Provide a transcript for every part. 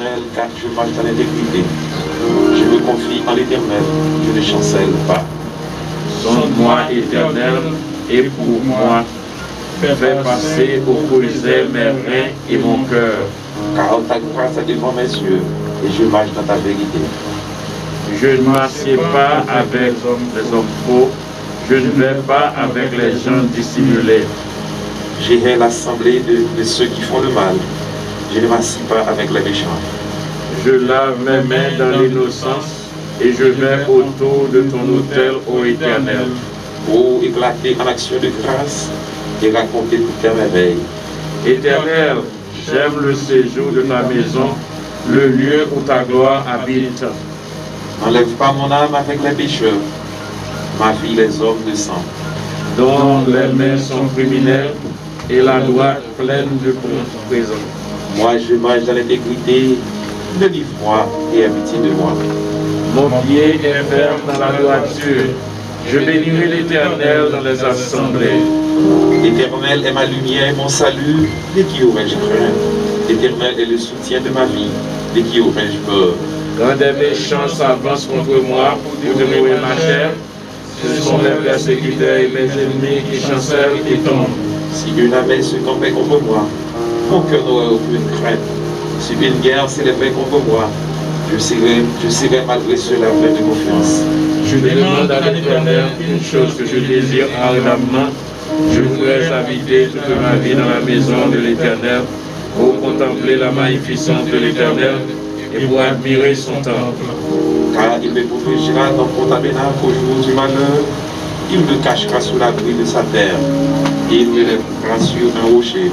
Éternel, car je marche dans l'intégrité. Je me confie en l'Éternel, je ne chancelle pas. Sonde-moi, Éternel, et pour moi, fais passer au creuset mes reins et mon cœur. Car ta grâce est devant mes yeux, et je marche dans ta vérité. Je ne m'assieds pas avec les hommes faux, je ne vais pas avec les gens dissimulés. J'irai l'assemblée de ceux qui font le mal. Je ne m'assis pas avec les méchants. Je lave mes mains dans l'innocence et je vais autour de ton autel, ô Éternel. Pour éclater en action de grâce et raconter toutes tes merveilles. Éternel, j'aime le séjour de ta maison, le lieu où ta gloire habite. N'enlève pas mon âme avec les pécheurs, ma vie les hommes de sang, dont les mains sont criminelles et la droite pleine de présents. Moi je marche dans l'intégrité, délivre-moi et aie pitié de moi. Mon pied est ferme dans la droiture. Je bénirai l'Éternel dans les assemblées. L'Éternel est ma lumière et mon salut, de qui aurais-je craint? L'Éternel est le soutien de ma vie, de qui aurais-je peur? Quand des méchants s'avancent contre moi pour dévorer ma chair, ce sont mes persécuteurs et mes ennemis qui chancellent et tombent. Si une armée se campait contre moi, mon cœur n'aurait aucune crainte. Si une guerre s'élevait contre moi, je serais malgré cela plein de confiance. Je demande à l'Éternel une chose que je désire ardemment. Je voudrais habiter toute ma vie dans la maison de l'Éternel pour contempler la magnificence de l'Éternel et pour admirer son temple. Car il me protégera dans mon tabernacle au jour du malheur. Il me cachera sous l'abri de sa terre. Et il me lèvera sur un rocher.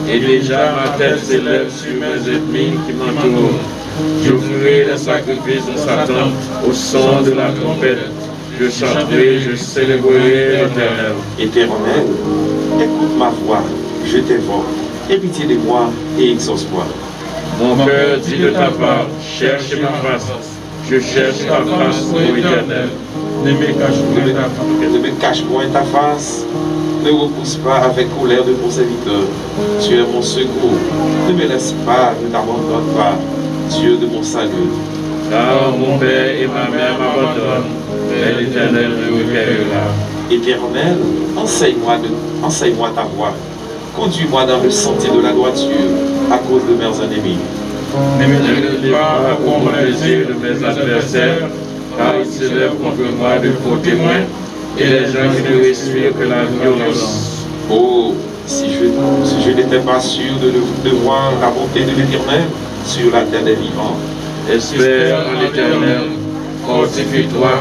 Et déjà ma tête s'élève sur mes ennemis qui m'entourent. J'offrirai des sacrifices dans sa tente au son de la trompette. Je chanterai, je célébrerai l'Éternel. Éternel, écoute ma voix, je t'invoque. Aie pitié de moi et exauce-moi. Mon cœur dit de ta part, cherche ma face. Je cherche ta face, ô Éternel. Ne me cache point ta face. Ne repousse pas avec colère de ton serviteur. Tu es mon secours. Ne me laisse pas, ne t'abandonne pas, Dieu de mon salut. Car mon père et ma mère m'abandonnent, mais l'Éternel me recueillera. Éternel, enseigne-moi ta voie. Conduis-moi dans le sentier de la droiture à cause de mes ennemis. Ne me lève pas pour le plaisir de mes adversaires, car ils se lèvent contre moi de faux témoins et les gens qui ne respirent que la violence. Oh, si je n'étais pas sûr de voir la bonté de l'Éternel sur la terre des vivants. Espère en l'Éternel, fortifie-toi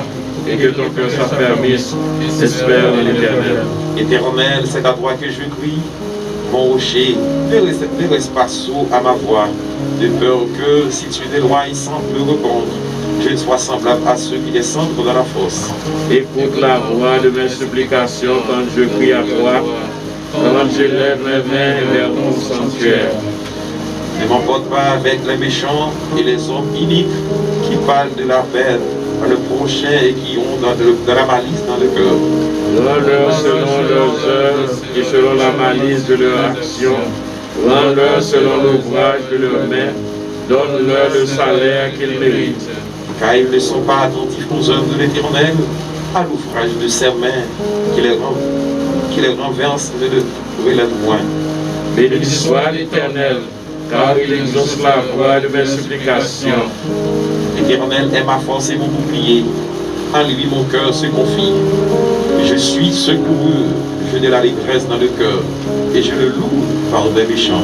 et que ton cœur s'affermisse. Espère en l'Éternel. Éternel, c'est à toi que je crie. Mon rocher, ne reste pas sourd à ma voix, de peur que, si tu t'éloignes sans me répondre, je ne sois semblable à ceux qui descendent dans la fosse. Écoute la voix de mes supplications quand je crie à toi, quand je lève mes mains vers ton sanctuaire. Ne m'emporte pas avec les méchants et les hommes iniques qui parlent de la peine à le prochain et qui ont de la malice dans le cœur. Rends-leur selon leurs œuvres et selon la malice de leur action. Rends-leur selon l'ouvrage de leurs mains. Donne-leur le salaire qu'ils méritent. Car ils ne sont pas attentifs aux œuvres de l'Éternel, à l'ouvrage de ses mains, qui les renverse de le relève moins. Béni soit l'Éternel, car il exauce la voix de mes supplications. L'Éternel est ma force et mon bouclier. En lui mon cœur se confie. Je suis secouru, je n'ai l'allégresse dans le cœur, et je le loue par des méchants.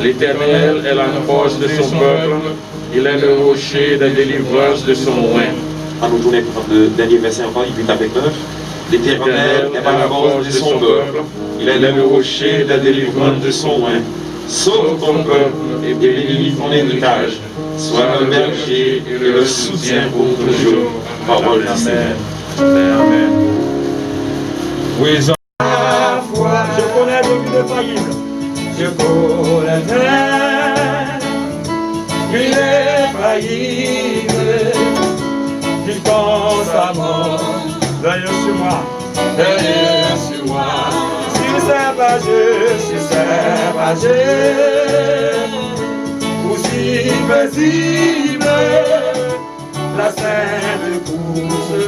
L'Éternel est la force de son peuple, il est le rocher de délivrance de son oint. On nous tourne le dernier verset encore, 8 avec 9. L'Éternel est la force de son peuple, il est le rocher de délivrance de son oint. Sauve ton peuple et bénis ton héritage. Sois le berger et le soutien pour toujours. Parole du Seigneur. Amen. Oui, je connais le faillible. Je connais l'infaillible. Qu'il constamment veille sur moi, veille sur moi. Si c'est pas Dieu, ou si paisible, la sainte course,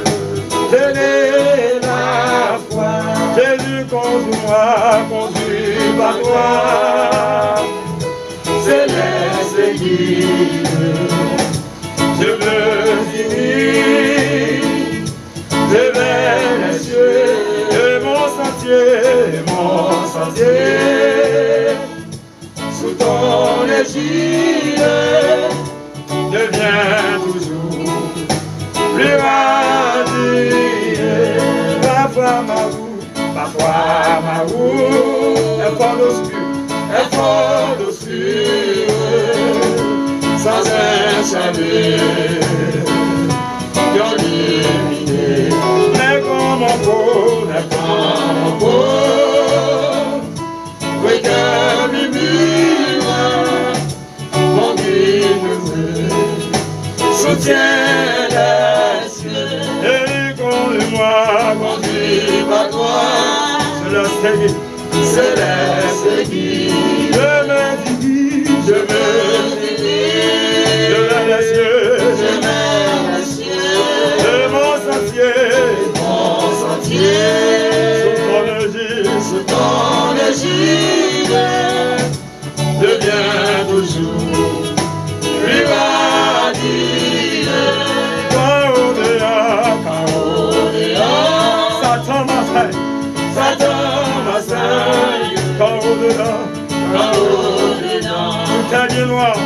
tenez la foi. Jésus conduis-moi, conduit par toi. Céleste guide, je me dirige, je vers les cieux, et mon sentier, sous ton égide, devient toujours plus radieux. Parfois ma route est fort obscure, sans un salut illuminé. Mais comme mon peau, oui que murmure, mon guide soutient les cieux. Et conduis-moi, conduis par toi. Céleste guide, je me dirige, vers les cieux, de mon sentier, sous ton égide, devient toujours plus radieux. Satan m'assaille, quand au-delà, tout est noir,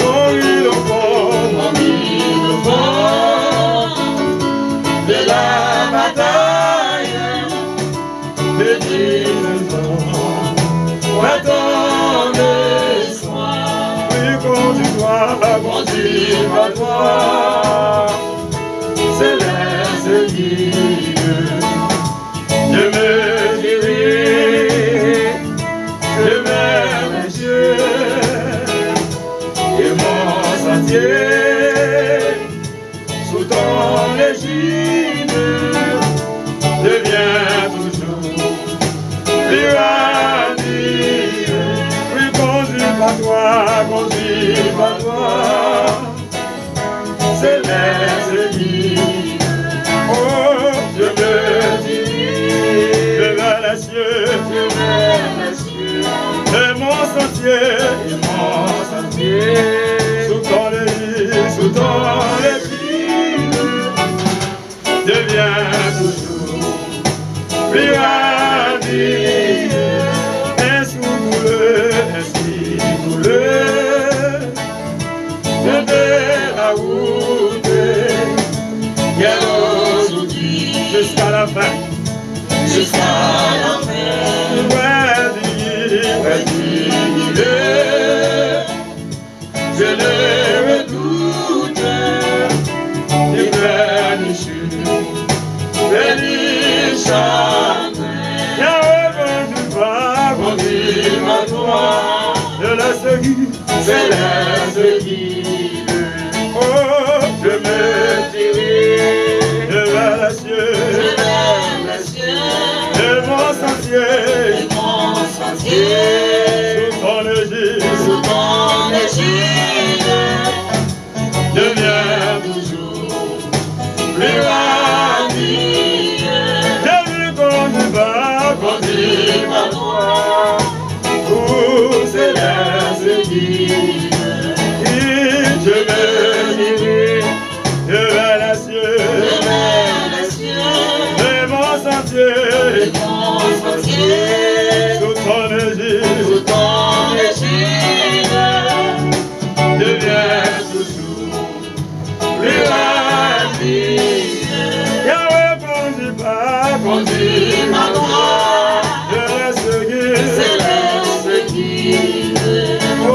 mon guide au fond, de la bataille, des divisions, attendez soin, oui, conduis par toi, céleste guide, je me dirige, je vers les cieux, et mon sentier, sous ton égide, devient toujours plus radieux. Oui, conduis par toi, céleste guide. Oh, je me dirige vers les cieux, et mon sentier, sous ton égide, devient toujours plus radieux. Ainsi douleur, de la route, jusqu'à la fin, je le redoute, béni jamais, conduis par toi, je laisse guide, céleste guide, oh, je me dirige vers les cieux, et mon sentier, sous ton égide, devient toujours plus radieux. Jésus conduis par toi, tout céleste guide, je me dirige vers les cieux, et mon sentier, sous ton égide, devient toujours plus radieux. Yahweh, conduis par toi, céleste guide, oh,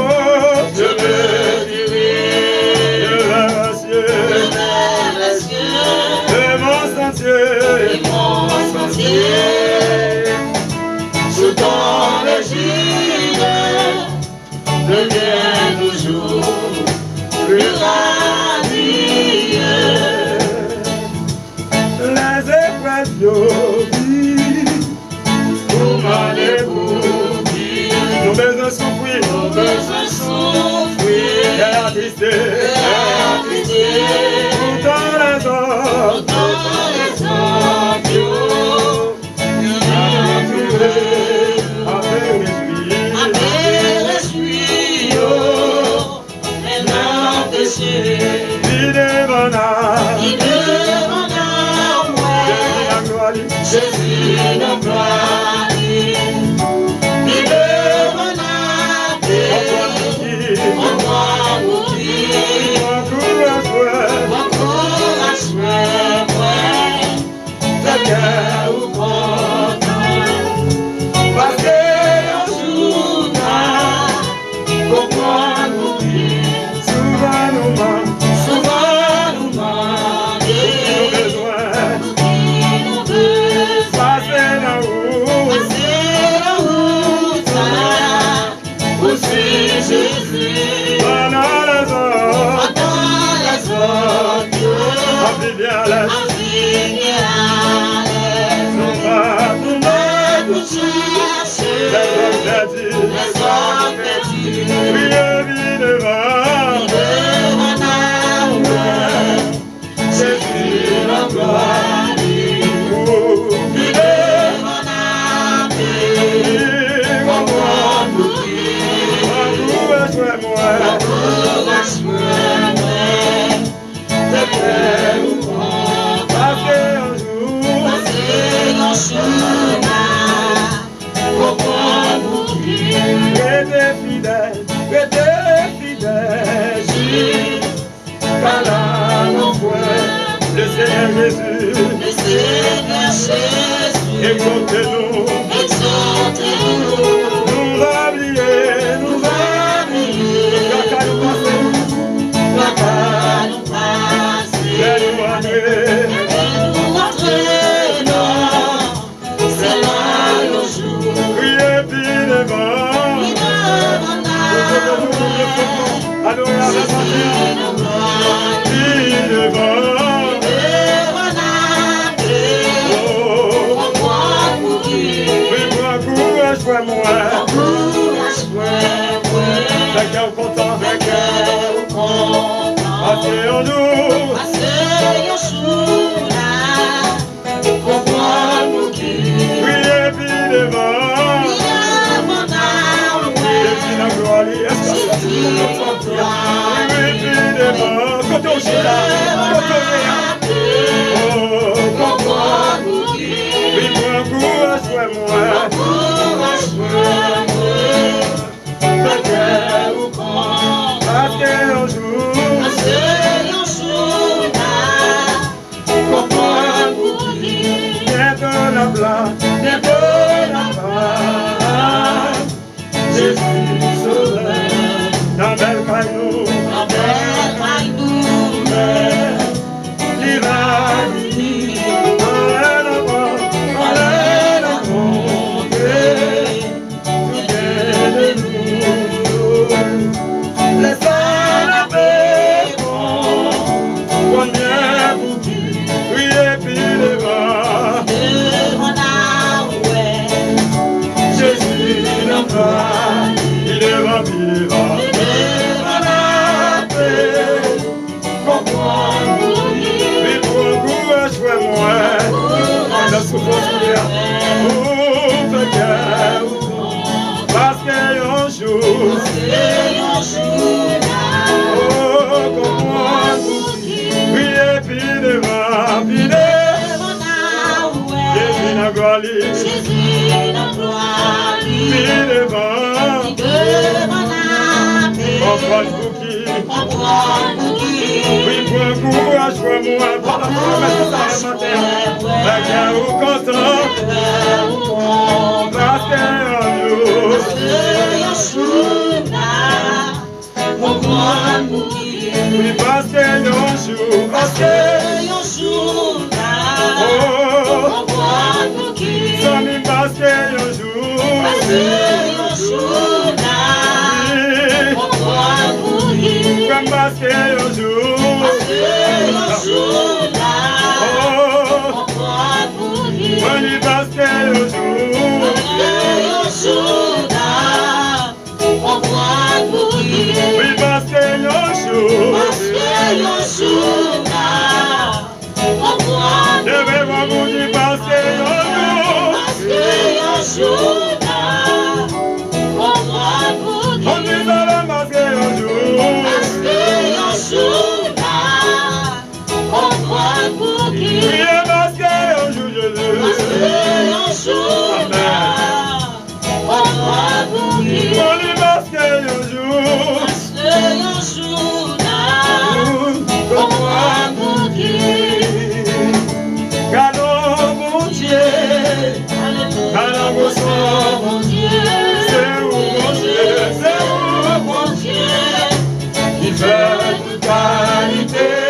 je me dirige vers les cieux, et mon sentier, sous ton égide, devient toujours plus radieux. Les épreuves de vie, pour m'aller pour dire, nos besoins souffrir, besoin souffrir, la tristesse, dans les autres, Jésus, notre gloire, exaltez-nous, nous ramener, nous on Parce que un jour, comme moi, mon Dieu, gardons mon Dieu, alors mon Dieu, c'est où mon Dieu, c'est où mon Dieu, il fait toute qualité.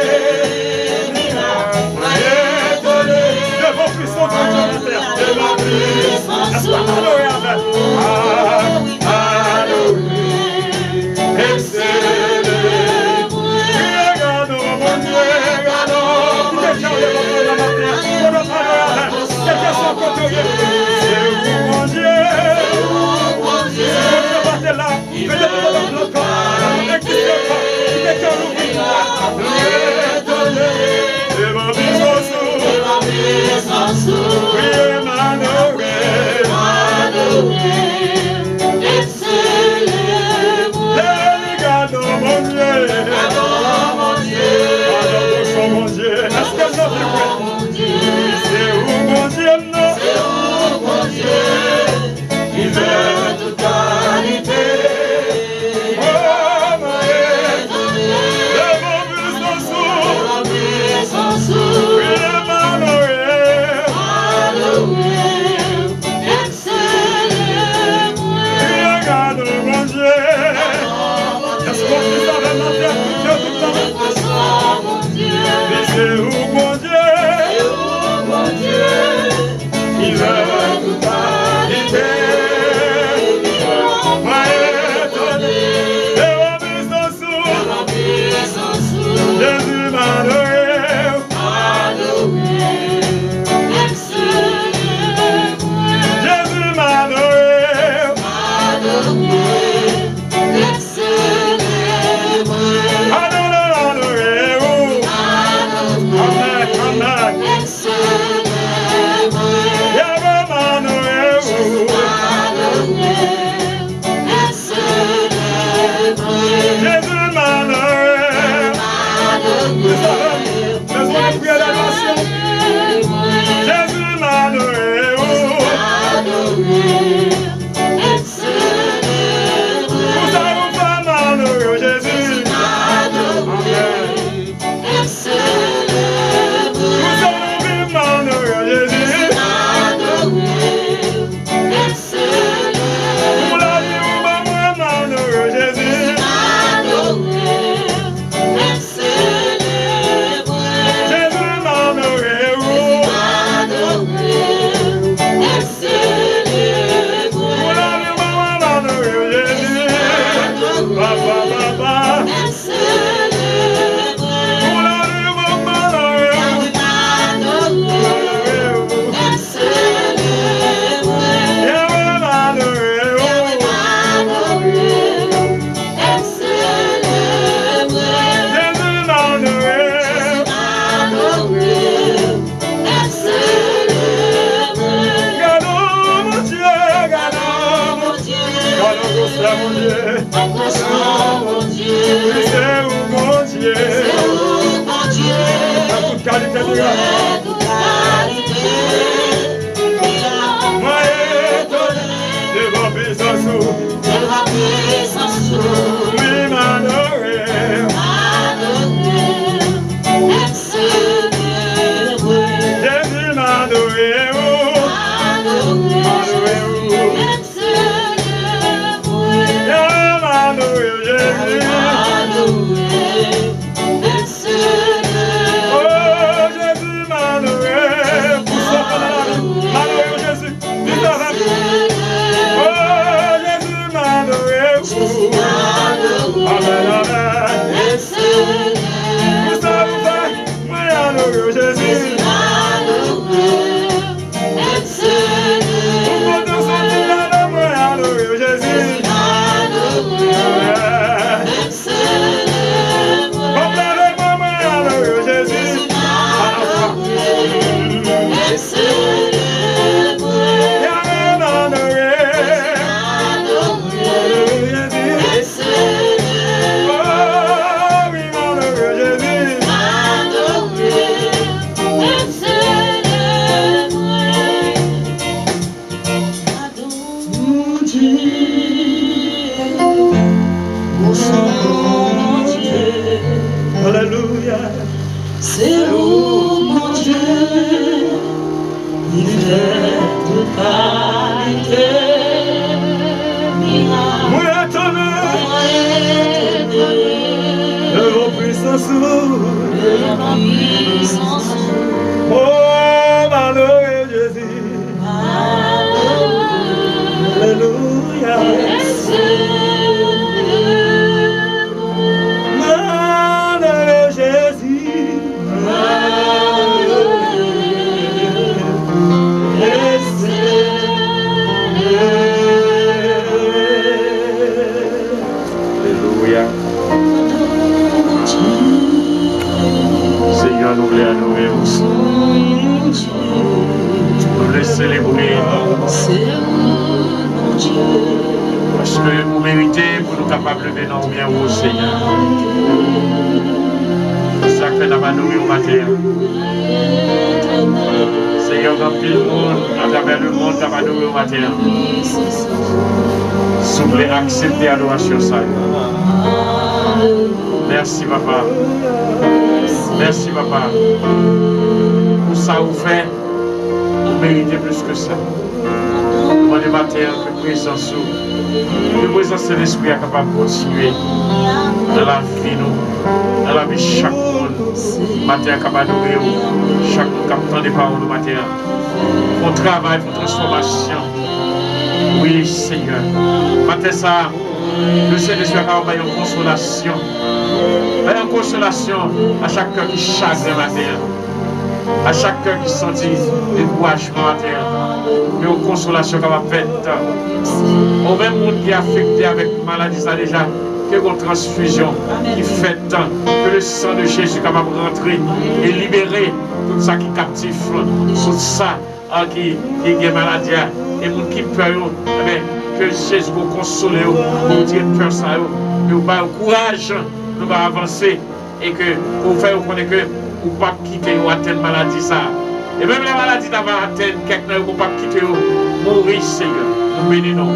mon Dieu. Alléluia. C'est où mon Dieu, il fait toute qualité, miracle. Moi étonné de vos puissances. Oh, malheureux Jésus. Alléluia. Malheureux Jésus. Alléluia. Seigneur, nous voulons adorer aussi. Nous voulons célébrer. Parce que vous méritez pour nous capables de lever dans bien haut, Seigneur. C'est ça que nous avons adoré au matin. Seigneur, dans tout le monde, à travers le monde, nous avons adoré au matin. Si vous voulez accepter l'adoration, ça. Merci, Papa. Merci, Papa. Pour ça, vous faites, vous méritez plus que ça. Nous demandons matin que présence, que présence de l'Esprit est capable de continuer dans la vie, dans la vie de chaque monde. Matin, capable d'adorer chaque monde qui entend des paroles du matin. Pour travail, pour transformation. Oui, Seigneur. Matin, ça, le Saint-Esprit est capable de consolation. Une consolation à chaque cœur qui chagrin matin. À chaque cœur qui sentit découragement matin. Mais une consolation capable de faire. Au même monde qui est affecté avec maladie, ça déjà, qu'il y a une transfusion qui fait tant que le sang de Jésus est capable de rentrer et libérer tout ça qui captive, tout ça qui est maladie, et les gens qui peur, que Jésus vous console, vous dire peur ça, que vous avez courage, nous allons avancer et que vous faites connaître que vous ne pouvez pas quitter ou atteindre la maladie. Ça. Et même la maladie d'avant atteindre quelqu'un, vous ne pouvez pas quitter ou mourir, Seigneur. Nous bénissons.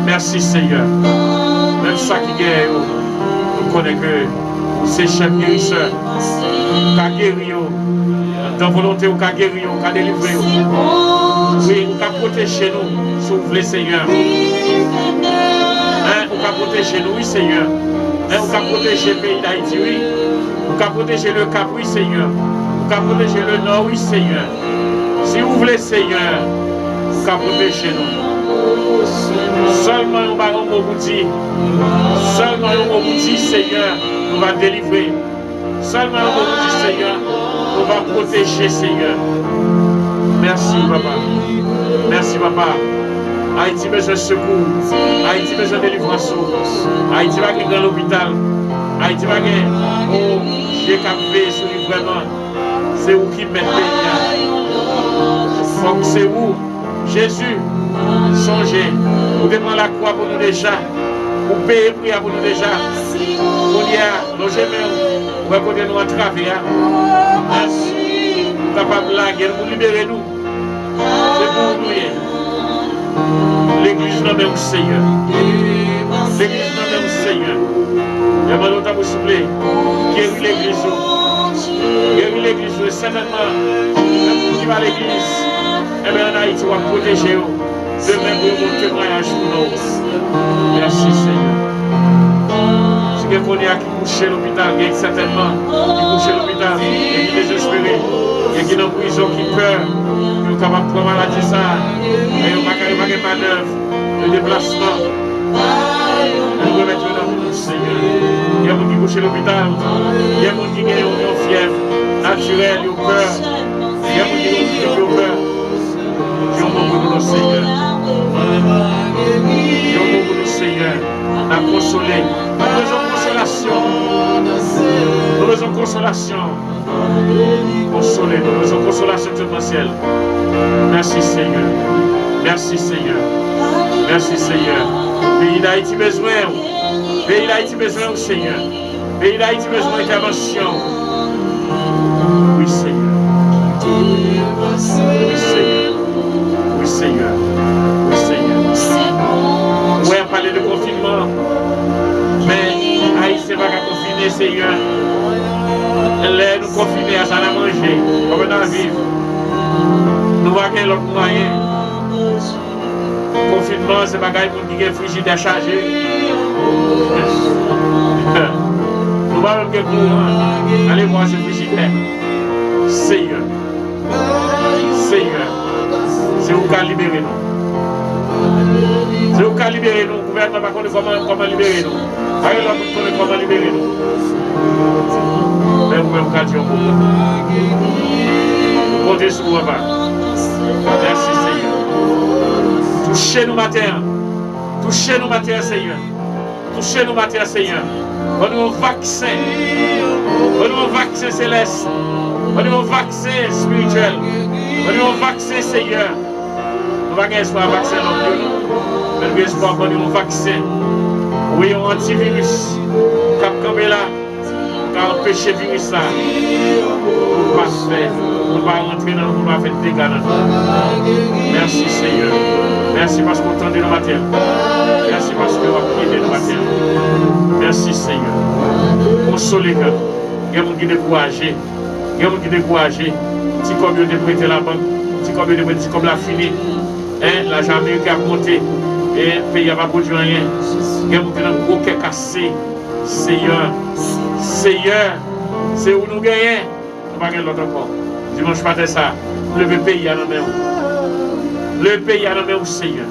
Merci, Seigneur. Même ça qui guérit, nous connaissons que c'est chef guérisseur, qui a guéri, dans volonté, qui a guéri, qui a délivré. Oui, qui a protégé nous, si vous voulez, Seigneur. Qui a protégé nous, oui, Seigneur. Qui a protégé le pays d'Haïti, oui. Qui a protégé le Cap, oui, Seigneur. Qui a protégé le Nord, oui, Seigneur. Si vous voulez, Seigneur, qui a protégé nous. Seulement un baron vous dit, seulement un vous dit, Seigneur, nous va délivrer. Seulement un vous dit, Seigneur, nous va protéger, Seigneur. Merci, Papa. Merci, Papa. Haïti besoin de secours. Haïti besoin de délivrance. Haïti va gagner dans l'hôpital. Haïti va gagner. Oh, j'ai capé sur lui vraiment. C'est où qui met le pays. Donc c'est où Jésus, songez. Vous demandez la croix pour nous déjà. Vous payez prière pour nous déjà. Vous y a nos gemmes. Vous pouvez nous entraver. Vous capable de la guerre. Vous libérez nous. C'est pour nous. L'église n'a même Seigneur. L'église n'a même Seigneur. Il y a mal longtemps pour souffler. Guérir l'église. Guérir l'église. Certainement, même qui va à l'église, eh bien en Haïti, on va protéger. De même pour mon témoignage pour nous. Merci Seigneur. Si quelqu'un qui couche à l'hôpital, il y a certainement qui couche à l'hôpital, et qui est désespéré, et qui est en prison, qui peur, qui est capable de prendre maladie ça, et il n'y a pas de manœuvre, de déplacement. Nous remettons dans nous, Seigneur. Il y a des gens qui couchent à l'hôpital, il y a des gens qui ont une fièvre naturelle, ils ont peur, il y a des gens qui ont peur. Qui ont beaucoup de Seigneur. Qui ont beaucoup de Seigneur. La consoler. Nous besoin de consolation. Nous besoin de consolation. Consoler. Nous besoin de consolation tout le ciel. Merci Seigneur. Merci Seigneur. Merci Seigneur. Pays d'Haïti besoin. Pays d'Haïti besoin, Seigneur. Pays d'Haïti besoin d'intervention. Oui Seigneur. Oui Seigneur. Oui Seigneur. Oui Seigneur. Oui, on parlait de confinement. confiné, Seigneur. Les nous confinés à ça à manger. Comment on vivre? Nous voyons l'autre moyen. Confinement, c'est pas pour qui est frigidaire chargé. Nous voyons que courant. Allez voir ce frigidaire. Seigneur. Seigneur. C'est vous qui a libéré nous. C'est vous qui a libéré nous. Le gouvernement va connaître comment libérer nous. Allez là, vous connaissez comment libérer nous. Mais vous-même, vous avez dit vous comptez sur vous. Merci Seigneur. Touchez-nous matin. Touchez-nous matin, Seigneur. Touchez-nous matin, Seigneur. Donnez-nous un vaccin. Donnez-nous un vaccin céleste. Donnez-nous un vaccin spirituel. Donnez-nous un vaccin, Seigneur. Nous n'avons pas espoir de vaccin non plus. Mais nous avons espoir de un vaccin. Oui, un antivirus. Cap campé là. Car empêcher le virus là. Nous ne pas faire. Nous ne pas rentrer dans nous, nous ne pas faire de dégâts dans nous. Merci Seigneur. Merci parce que vous entendez le matin. Merci parce que vous avez le matin. Merci Seigneur. Consolez cœur. Il y a des gens qui sont découragés. Il y a des gens qui sont découragés. Si comme ils ont prêté la banque, si comme ils ont prêté comme la fini, l'argent américain a monté et le pays n'a pas produit rien. Il y a des gens qui ont gros cœur cassé. Seigneur, Seigneur, c'est où nous gagnons. Nous ne pas gagner l'autre encore. Dimanche matin, ça, le pays à la main. Le pays à la main au Seigneur.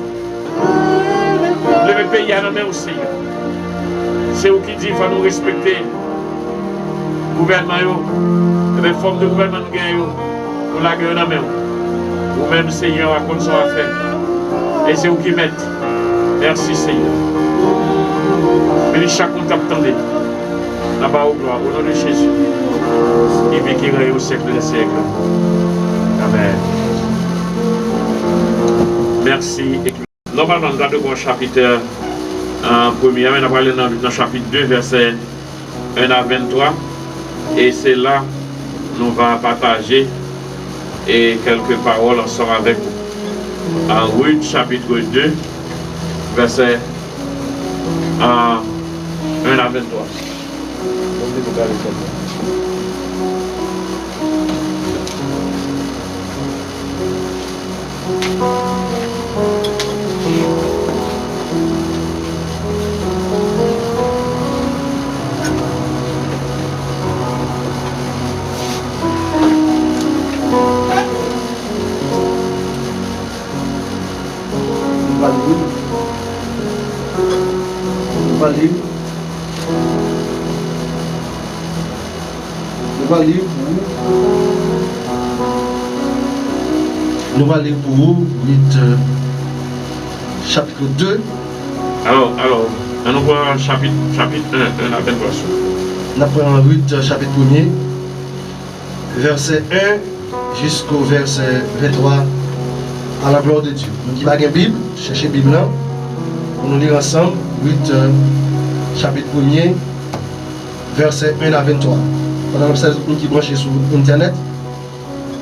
Le pays à la main au Seigneur. C'est où qui dit qu'il faut nous respecter. Le gouvernement, les formes de gouvernement nous gagnons. Nous la gagnons dans la main. Vous-même, Seigneur, à quoi ça va faire. Et c'est où qui met. Merci Seigneur. Mais chacun t'attendait. Là-bas au gloire, au nom de Jésus. Et puis qui règne au siècle des siècles. Amen. Merci. Normalement, nous avons un chapitre premier, mais nous allons aller dans le chapitre 2, verset 1 à 23. Et c'est là nous allons partager et quelques paroles ensemble avec vous. En Ruth, chapitre 2, verset 1 à 23. Nous allons lire pour vous chapitre 2. Alors, on voit chapitre 1 à 23. Nous prenons Ruth chapitre 1, verset 1 jusqu'au verset 23, à la gloire de Dieu. Nous qui avons une Bible, cherchez la Bible là. Nous lire ensemble Ruth chapitre 1, verset 1 à 23. Pendant que nous qui branchés sur Internet,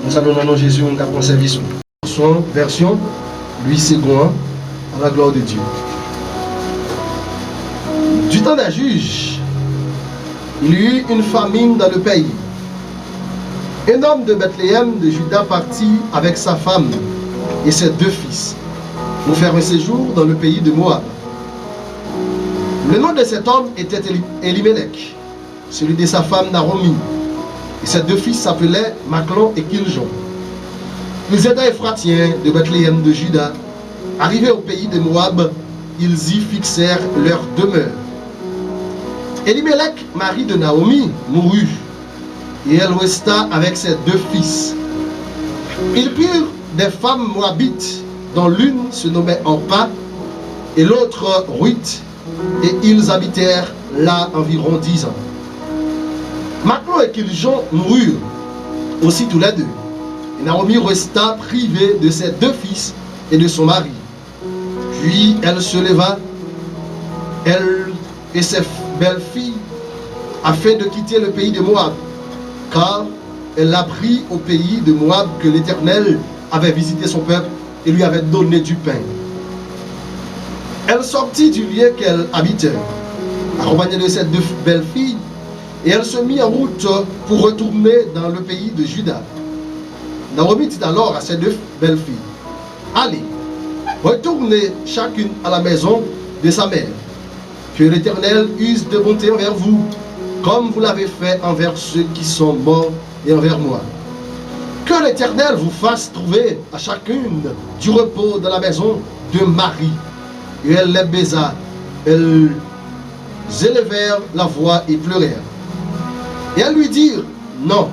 nous allons dans Jésus, nous avons conservé son version, Louis Segouin, à la gloire de Dieu. Du temps des juges, il y eut une famine dans le pays. Un homme de Bethléem de Juda partit avec sa femme et ses 2 fils pour faire un séjour dans le pays de Moab. Le nom de cet homme était Elimelech, celui de sa femme Naomi, et ses 2 fils s'appelaient Maclon et Kiljon. Ils étaient Éphratiens de Bethléem de Juda. Arrivés au pays de Moab, ils y fixèrent leur demeure. Elimelech, mari de Naomi, mourut, et elle resta avec ses 2 fils. Ils prirent des femmes moabites, dont l'une se nommait Orpa et l'autre Ruth, et ils habitèrent là environ 10 ans. Maclon et Kiljon moururent aussi tous les 2. Et Naomi resta privée de ses 2 fils et de son mari. Puis elle se leva, elle et ses belles-filles, afin de quitter le pays de Moab, car elle apprit au pays de Moab que l'Éternel avait visité son peuple et lui avait donné du pain. Elle sortit du lieu qu'elle habitait, accompagnée de ses 2 belles-filles, Et elle se mit en route pour retourner dans le pays de Juda. Naomi dit alors à ses deux belles filles, allez, retournez chacune à la maison de sa mère. Que l'Éternel use de bonté envers vous, comme vous l'avez fait envers ceux qui sont morts et envers moi. Que l'Éternel vous fasse trouver à chacune du repos dans la maison de Marie. Et elle les baisa. Elles élevèrent la voix et pleurèrent. Et elles lui dirent, non,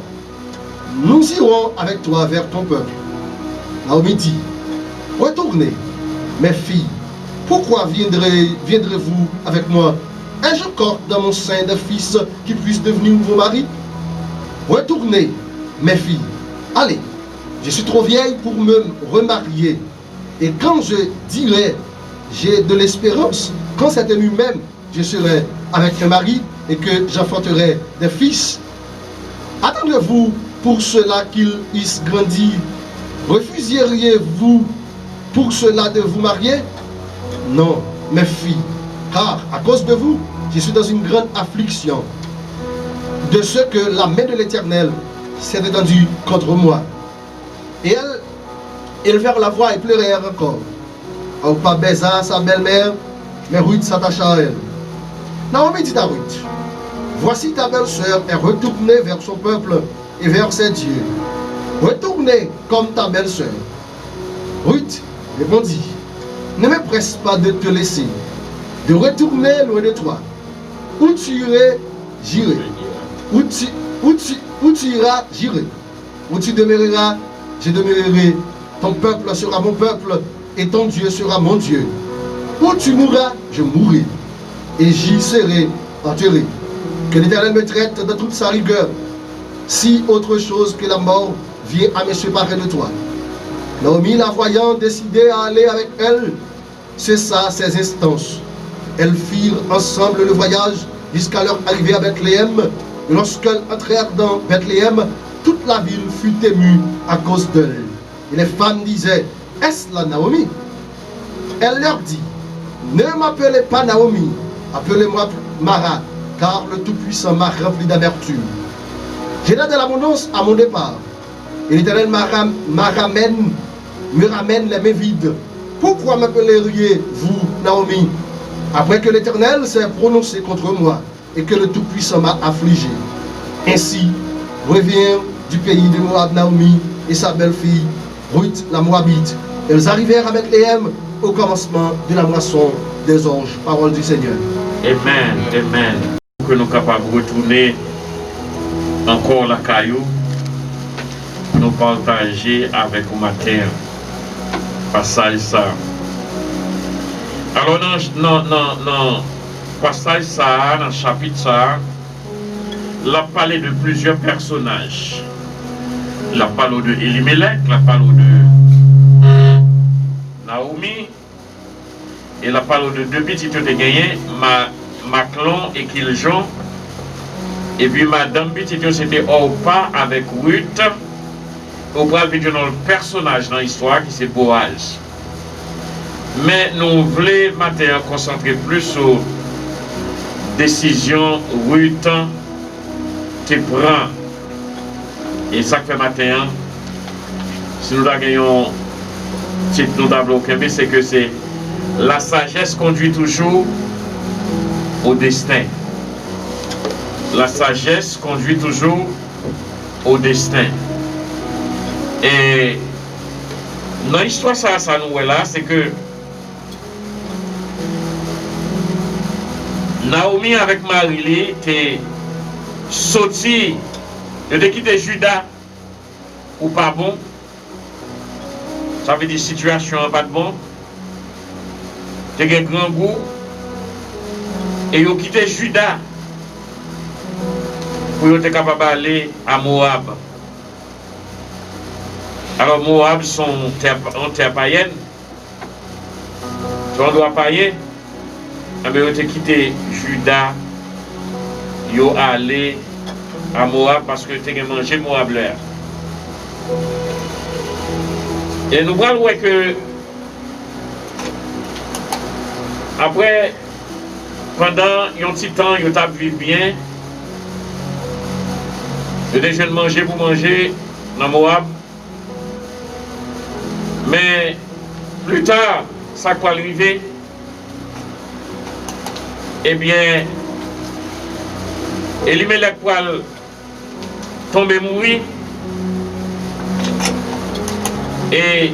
nous irons avec toi vers ton peuple. Naomi dit, retournez, mes filles, pourquoi viendrez-vous avec moi? Ai-je encore dans mon sein des fils qui puissent devenir vos maris? Retournez, mes filles, allez, je suis trop vieille pour me remarier. Et quand je dirai, j'ai de l'espérance, quand cette nuit même, je serai avec un mari et que j'enfanterai des fils, attendez-vous pour cela qu'ils eussent grandi? Refuseriez-vous pour cela de vous marier? Non, mes filles, car à cause de vous, je suis dans une grande affliction de ce que la main de l'Éternel s'est étendue contre moi. Et elles élevèrent la voix et pleurèrent encore. Orpa baisa sa belle-mère, mais Ruth s'attacha à elle. Naomi dit à Ruth, voici ta belle-sœur est retournée vers son peuple et vers ses dieux. Retournez comme ta belle-sœur. Ruth répondit, ne me presse pas de te laisser, de retourner loin de toi. Où tu irais, j'irai. Où tu iras, j'irai. Où tu demeureras, je demeurerai. Ton peuple sera mon peuple et ton Dieu sera mon Dieu. Où tu mourras, je mourrai et j'y serai enterré. Que l'Éternel me traite de toute sa rigueur, si autre chose que la mort vient à me séparer de toi. Naomi, la voyant décidée à aller avec elle, cessa ses instances. Elles firent ensemble le voyage jusqu'à leur arrivée à Bethléem. Et lorsqu'elles entrèrent dans Bethléem, toute la ville fut émue à cause d'elle. Et les femmes disaient, est-ce la Naomi? Elle leur dit, ne m'appelez pas Naomi, appelez-moi Mara, car le Tout-Puissant m'a rempli d'amertume. J'ai là de l'abondance à mon départ, et l'Éternel me ramène les mains vides. Pourquoi m'appelleriez-vous Naomi, après que l'Éternel s'est prononcé contre moi, et que le Tout-Puissant m'a affligé? Ainsi revient du pays de Moab Naomi et sa belle-fille, Ruth la Moabite. Elles arrivèrent à Bethléem au commencement de la moisson des anges. Parole du Seigneur. Amen, amen. Pour que nous soyons capables de retourner encore la caillou, nous partager avec vous matin. Passage ça. Alors, dans passage ça, dans le chapitre ça, il a parlé de plusieurs personnages. Il a parlé de Elimelech, il a parlé de Naomi, et il a parlé de deux petites de gagné, Maclon et Kiljon. Et puis madame petite c'était Orpa avec Ruth. Au bras de notre personnage dans l'histoire qui c'est Boaz. Mais nous voulons maintenant concentrer plus sur décision Ruth qui prend. Et ça fait matin, si nous gagnons titre nous tableau c'est que c'est la sagesse conduit toujours au destin. La sagesse conduit toujours au destin. Et dans l'histoire, ça nous est là, c'est que Naomi avec Marie était sorti, de quitter Juda ou pas bon. Ça veut dire situation pas de bon. Tu as un grand goût. Et ils ont quitté Juda pour être capable d'aller à Moab. Alors Moab sont en terre païenne. On doit païen. Mais ils ont quitté Juda. Ils ont allé à Moab parce que tu as mangé Moab l'air. Et nous voyons que après, pendant un petit temps, ils ont vécu bien. Je déjà manger pour manger dans Moab. Mais plus tard, ça peut arriver. Eh bien, Elimelech pour tomber mourir. Et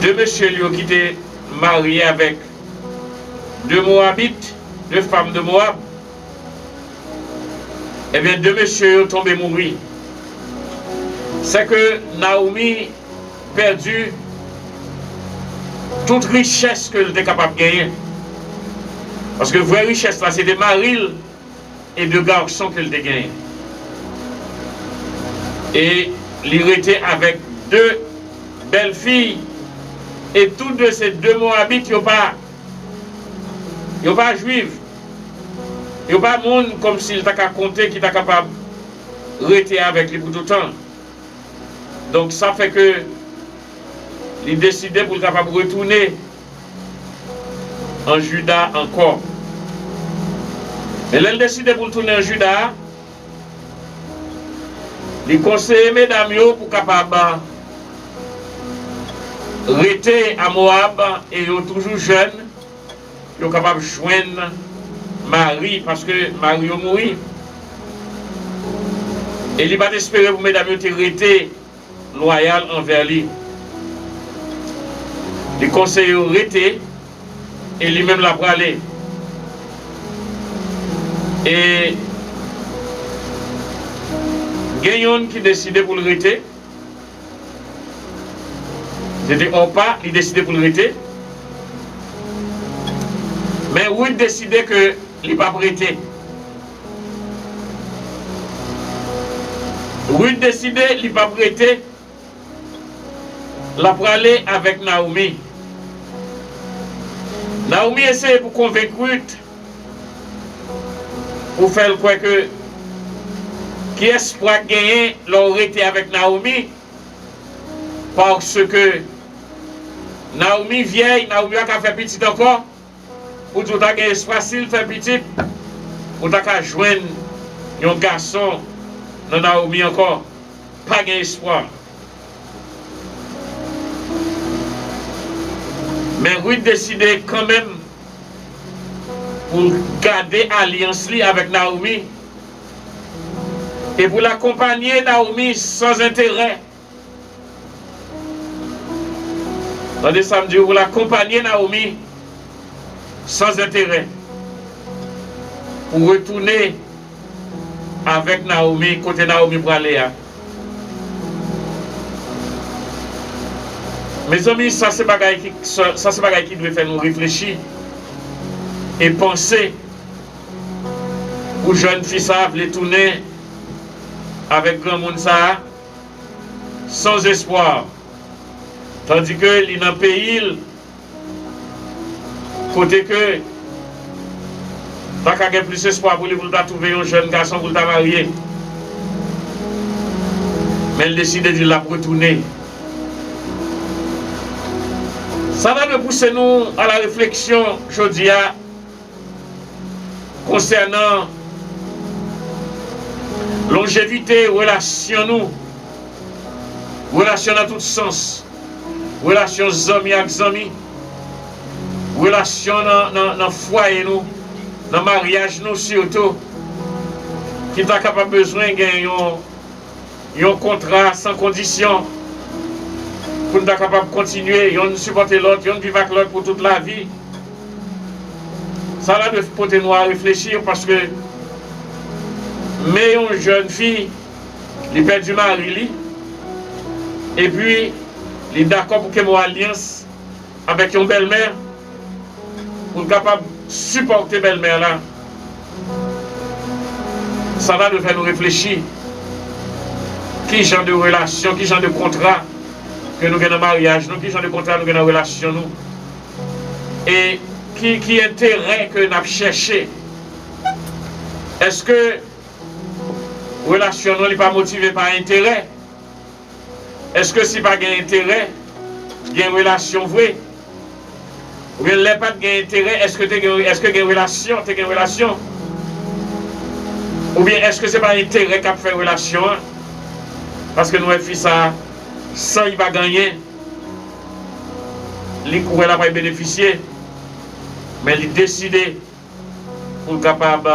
deux messieurs lui ont quitté mariés avec deux Moabites, deux femmes de Moab. Eh bien, deux messieurs ont tombé mourir. C'est que Naomi perdu toute richesse qu'elle était capable de gagner. Parce que la vraie richesse là, c'était Maril et deux garçons qu'elle a gagné. Et il était avec deux belles filles. Et toutes de ces deux Moabites, ils n'ont pas juifs. Ils n'ont pas monde comme s'il t'a compté qui était capable de rester avec lui pour tout le temps. Donc ça fait que il décidait pour être capable de retourner en Juda encore. Et là, il décidait pour retourner en Juda. Il conseillait mesdames pour capable rester à Moab et ils sont toujours jeunes. Ils sont capables de joindre Marie parce que Marie est morte. Et il va espérer pour mesdames de rester loyal envers lui. Les conseillers ont arrêté et lui-même l'a parlé. Et Gagnon qui décidait pour le arrêter. C'était Orpa qui décidait pour le arrêter. Mais Ruth décidait que il n'est pas prêté. Ruth décidait qu'il n'est pas prêté. La pour aller avec Naomi. Naomi essaie pour convaincre Ruth pour faire quoi que qui espoir gagner l'aurait été avec Naomi parce que Naomi vieille, Naomi a fait petit encore pour tout à gagner espoir s'il fait petit pour ta joindre un garçon dans Naomi encore pas gagner espoir. Mais Ruth décidait quand même pour garder alliance avec Naomi et pour l'accompagner Naomi sans intérêt. Attendez, ça me dit pour l'accompagner Naomi sans intérêt. Pour retourner avec Naomi, côté Naomi pour aller. Mes amis, ça c'est bagaille qui doit faire nous réfléchir et penser pour jeunes filles ça veulent tourner avec grand monde ça sans espoir. Tandis que il dans le pays côté que pas qu'à plus espoir pour lui pour trouver un jeune garçon pour le marier. Mais il décide de la retourner. Ça va nous pousser nous à la réflexion aujourd'hui concernant longévité, relation nous, relation dans tout sens, relation amis avec amis, relation dans le foyer nous, dans le mariage nous surtout, qui est capable besoin de gagner un contrat sans condition. Pour nous être capable de continuer, on supporter l'autre, on vivre avec l'autre pour toute la vie. Ça là de porter nous à réfléchir parce que mais une jeune fille, elle perd du mari, et puis elle est d'accord pour qu'elle ait une alliance avec une belle-mère pour être capable de supporter belle-mère là. Ça va de faire nous réfléchir. Qui genre de relation, qui genre de contrat que nous avons dans le mariage, nous, qui genre de contrat nous avons dans la relation, nous. Et qui intérêt que nous avons cherché. Est-ce que la relation n'est pas motivée par intérêt? Est-ce que si pas intérêt, il y a une relation vraie? Ou bien il n'y a pas d'intérêt, est-ce que tu as une relation? Ou bien est-ce que ce n'est pas intérêt qui a fait une relation? Parce que nous, fils, ça, il va gagner. Il va pas bénéficier. Mais il décide pour être capable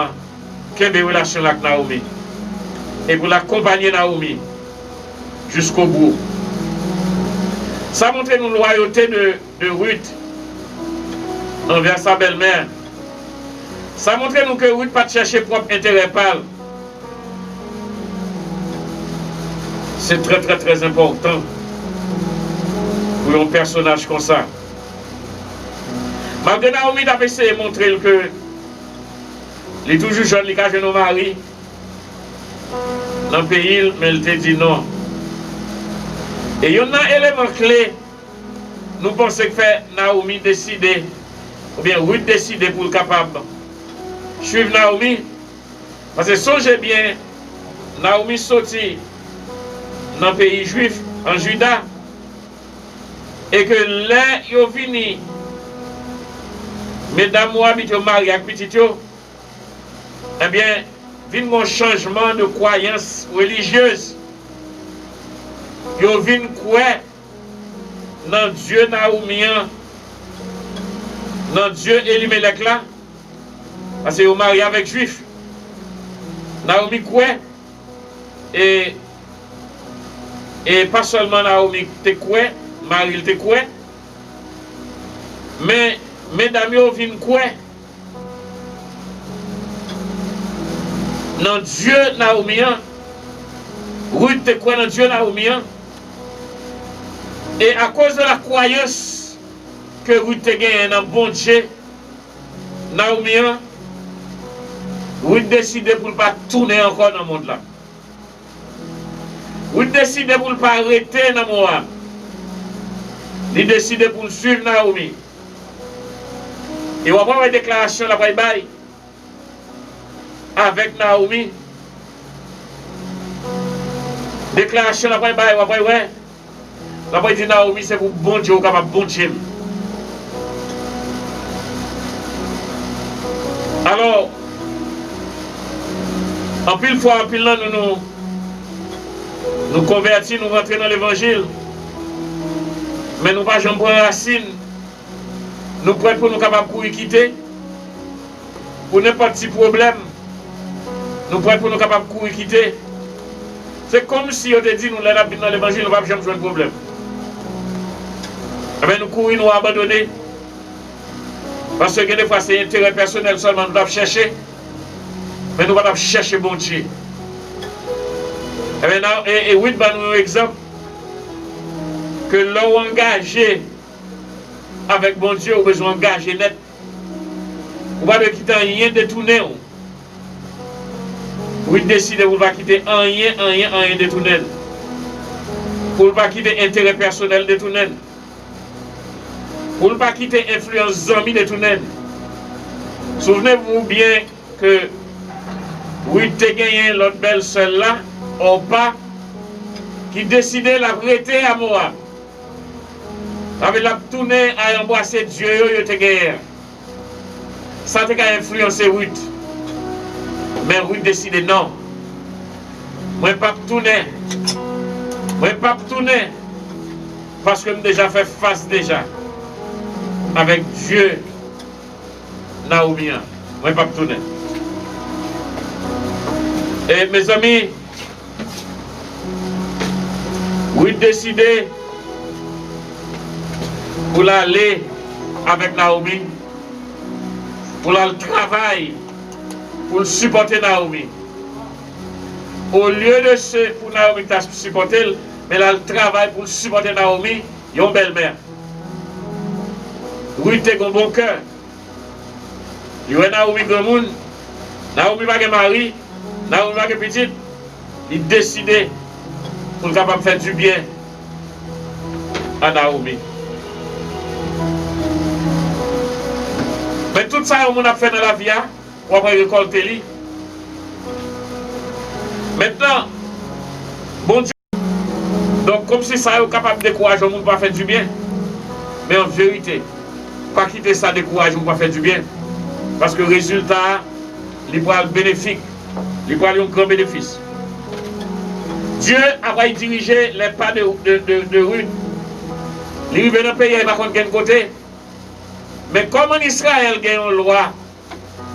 de des relations avec Naomi. Et pour l'accompagner Naomi jusqu'au bout. Ça montre nous la loyauté de Ruth envers sa belle-mère. Ça montre nous que Ruth pas chercher propre intérêt pâle. C'est très très très important pour un personnage comme ça. Malgré Naomi a essayé de montrer que il est toujours jeune, il a jeune mari dans le pays, mais il te dit non. Et il y a un élément clé, nous pensons que Naomi décider, ou bien Ruth décider pour le capable suivre Naomi. Parce que songez bien, Naomi sorti dans le pays juif, en Juda, et que là, ils ont fini, mesdames, moi, habitent au mari avec petit, eh bien, vient un changement de croyance religieuse. Ils viennent quoi dans Dieu Naoumien, dans Dieu Elimelech là, parce qu'ils sont mariés avec juif. Naomi quoi et pas seulement Naomi te quoi, Marie te quoi, mais mesdames ils viennent quoi dans Dieu Naoumien. Ruth te quoi dans Dieu Naoumien. Et à cause de la croyance que Ruth te gagne dans bon Dieu Naoumien, Ruth décide pour ne pas tourner encore dans le monde là. Ruth décide pour ne pas arrêter dans le monde. Il décide pour suivre Naomi. Et on va voir une déclaration là bye avec Naomi. Déclaration là bye on va ouais. La bas dit Naomi c'est pour bon Dieu capable bon Dieu. Alors en pile fois en pile là nous convertis, nous rentrons dans l'évangile. Mais nous pas jamais prendre racine. Nous prêts pour nous capables pour quitter. Pour n'importe quel problème. Nous prêts pour nous capables pour quitter. C'est comme si on te dit nous là dans l'évangile, nous ne pouvons jamais jouer de problème. Mais nous courons, nous abandonner. Parce que des fois c'est intérêt personnel seulement nous devons chercher. Mais nous ne devons chercher bon Dieu. Et oui, nous un exemple que l'on engagé avec bon Dieu, on a besoin d'engager net. On va ne quitter rien détourné. Oui, décider pour ne pas quitter rien détourné. Pour ne pas quitter intérêt personnel détourné. Pour ne pas quitter influence amis détourné. Souvenez-vous bien que oui, tu as gagné l'autre belle seule là, au pas, qui décidait la prêter à moi. Avec la tournée à embrasser Dieu, il te gagné. Ça t'a influencé Ruth. Mais Ruth décide non. Moi pas tourner. Moi pas tourner. Parce que j'ai déjà fait face déjà. Avec Dieu. Naoumien. Moi pas tourner. Et mes amis, Ruth décide pour aller avec Naomi, pour aller travailler, pour supporter Naomi. Au lieu de ce pour Naomi supporter, mais elle travaille pour supporter Naomi, il y a une belle-mère. Ruth a un bon cœur. Il y a Naomi grand monde, Naomi pas de mari, Naomi pas de petite. Il décide pour être capable de faire du bien à Naomi. Mais tout ça, on a fait dans la vie, on va récolter. Maintenant, bon Dieu, donc comme si ça est capable de décourager, on ne peut pas faire du bien. Mais en vérité, pas quitter ça décourager, on ne peut pas faire du bien. Parce que le résultat, il va être bénéfique, il va avoir un grand bénéfice. Dieu a dirigé les pas de Ruth. Il arrive dans le pays, il va contre quel côté. Mais comme en Israël, il y a une loi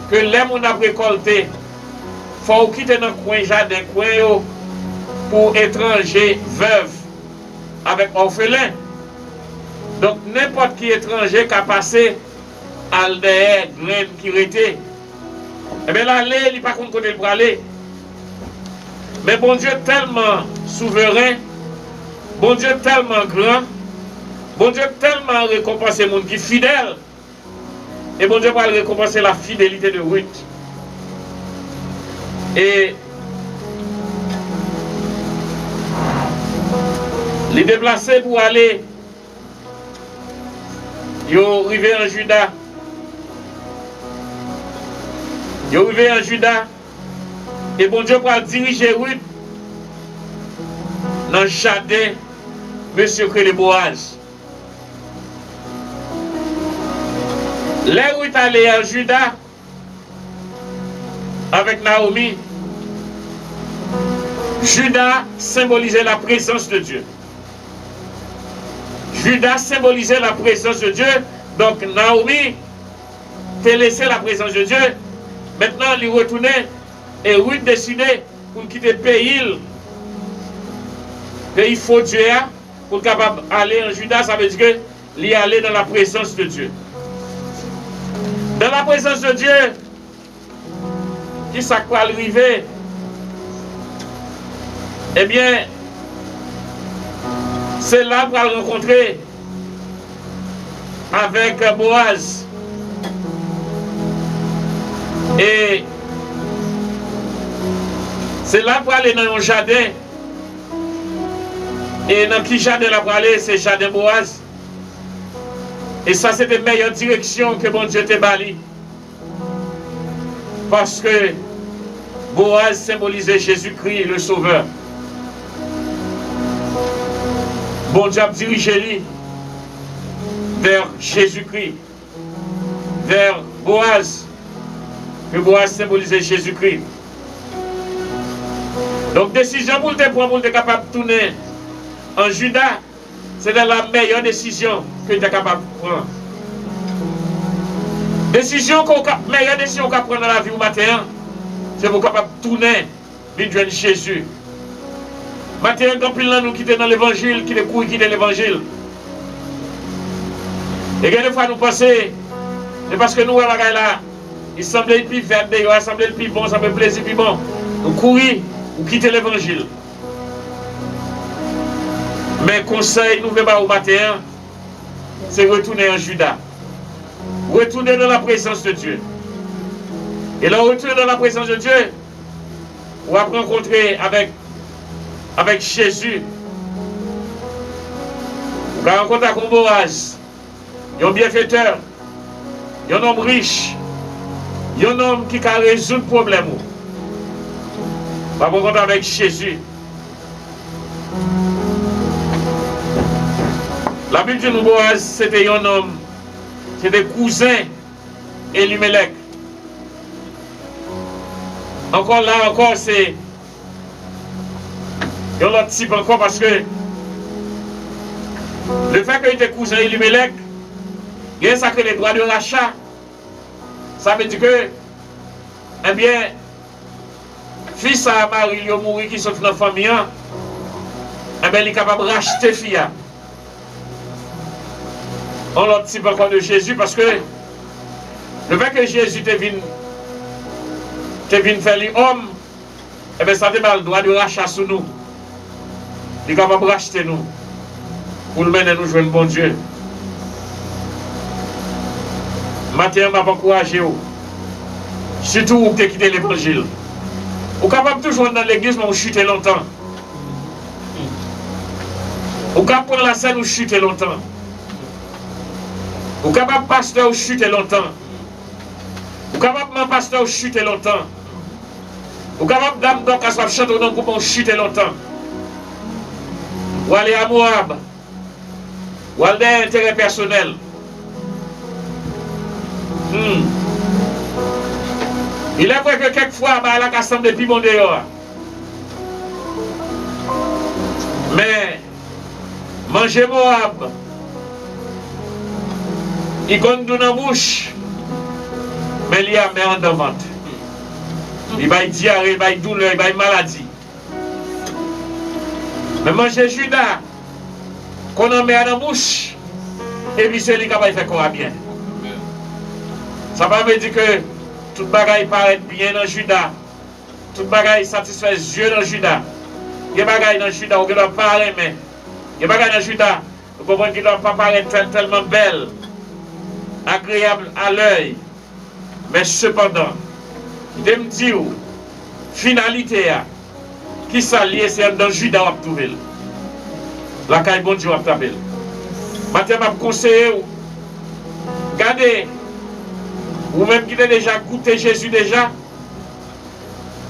que les gens ont récolté, il faut quitter dans le coin jardin, coin pour étrangers, veuves, avec orphelins. Donc n'importe qui étranger qui a passé à des graines qui étaient. Eh bien là, il n'est pas contre côté pour aller. Mais bon Dieu tellement souverain, bon Dieu tellement grand, bon Dieu tellement récompensé le monde qui est fidèle. Et bon Dieu va récompenser la fidélité de Ruth. Et les déplacés pour aller, ils sont arrivés en Juda. Ils sont arrivés en Juda. Et bon Dieu va diriger Ruth dans le jardin, monsieur que les Boaz. Les Ruth allés en Juda avec Naomi. Juda symbolisait la présence de Dieu. Juda symbolisait la présence de Dieu. Donc Naomi t'a laissé la présence de Dieu. Maintenant, il retournait et Ruth décidait pour quitter le pays faux Dieu pour capable aller en Juda. Ça veut dire qu'il allait dans la présence de Dieu. Dans la présence de Dieu, qui ça va arriver? Eh bien, c'est là qu'on va le rencontrer avec Boaz. Et c'est là pour aller dans un jardin. Et dans qui jardin là pour aller? C'est jardin Boaz. Et ça, c'est la meilleure direction que bon Dieu t'a bali. Parce que Boaz symbolisait Jésus-Christ, le Sauveur. Bon Dieu a dirigé lui vers Jésus-Christ, vers Boaz, que Boaz symbolisait Jésus-Christ. Donc, décision pour te prendre, pour être capable de tourner en Juda, c'est la meilleure décision que tu es capable de prendre. Meilleure décision qu'on peut prendre dans la vie au matin, c'est pour capable de tourner, venir joindre Jésus. Matin, quand pile nous quitter dans l'évangile, qui est couru quitter l'évangile. Et des fois nous pensons, c'est parce que nous, là, il semblait plus vert, il semblait plus bon, ça me plaisir plus bon. Nous courir ou quitter l'évangile. Mais conseil, nous venons au matin, c'est retourner en Juda. Retourner dans la présence de Dieu. Et là, retourner dans la présence de Dieu, on va rencontrer avec Jésus. On va rencontrer avec Boaz. Il y a un bienfaiteur. Il y a un homme riche. Il y a un homme qui a résolu le problème. On va rencontrer avec Jésus. La Bible dit nous Boaz, c'était un homme, c'était cousin Elimelech. Encore là, encore c'est il y a l'autre type encore parce que le fait qu'il était cousin Elimelech, il y a ça que les droits de rachat. Ça veut dire que, eh bien, fils à Marie, il a mouru qui sont dans la famille, eh bien, il est capable de racheter fille. On l'autre type encore de Jésus parce que le fait que Jésus te venu faire l'homme, eh bien, ça te met le droit de rachat sur nous. Il est capable de racheter nous pour nous mener nous jouer le bon Dieu. Matin, je vais encourager vous. Surtout vous qui quitté l'évangile. Vous êtes capable toujours dans l'église, mais vous chutez longtemps. Vous êtes capable prendre la scène, vous chutez longtemps. Vous êtes capable pasteur, vous chutez longtemps. Vous êtes capable pasteur, vous chutez longtemps. Vous êtes capable dame donc à chanter dans le groupe, vous chutez longtemps. Ou aller à Moab. Ou aller à l'intérêt personnel. Il est vrai que quelquefois, bah, la assemblée plus bon dehors. Manger Moab. Il compte dans la bouche. Mais il y a mer en devant. Il va y diarrhée, il va y douleur, il va y maladie. Mais manger Judas, qu'on en met dans la bouche, et puis c'est lui qui va faire quoi bien. Ça va me dire que tout bagaille paraît bien dans Judas. Tout bagaille satisfait Dieu dans Judas. Il y a bagaille dans Judas, on ne doit pas aimer. Il y a bagaille dans Judas, on ne doit pas paraître tellement belle, agréable à l'œil. Mais cependant, je me dis, finalité, qui s'allie, c'est dans Judas à trouver. La caille bon Dieu à trouver. Maintenant, je vais conseiller, regardez, ou même qui a déjà goûté Jésus déjà,